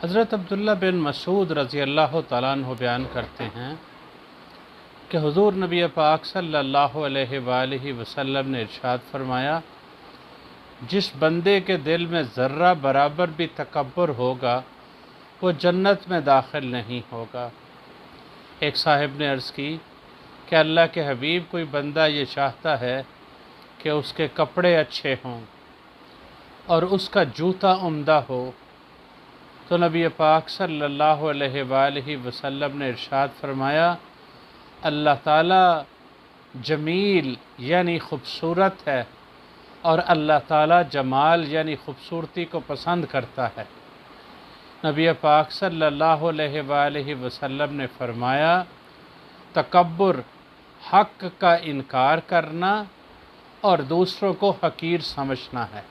हज़रत अब्दुल्ला बिन मसूद रज़ी अल्लाह तआला अन्हु बयान करते हैं कि हुज़ूर नबी पाक सल्लल्लाहु अलैहि वसल्लम ने इरशाद फरमाया, जिस बंदे के दिल में ज़र्रा बराबर भी तकब्बुर होगा वो जन्नत में दाखिल नहीं होगा। एक साहिब ने अर्ज़ की कि अल्लाह के हबीब, कोई बंदा ये चाहता है कि उसके कपड़े अच्छे हों और उसका जूता उम्दा हो, तो नबी पाक सल्लल्लाहु अलैहि वसल्लम ने इरशाद फरमाया, अल्लाह ताला जमील यानी ख़ूबसूरत है और अल्लाह ताला जमाल यानी ख़ूबसूरती को पसंद करता है। नबी पाक सल्लल्लाहु अलैहि वसल्लम ने फरमाया, तकब्बुर हक़ का इनकार करना और दूसरों को हकीर समझना है।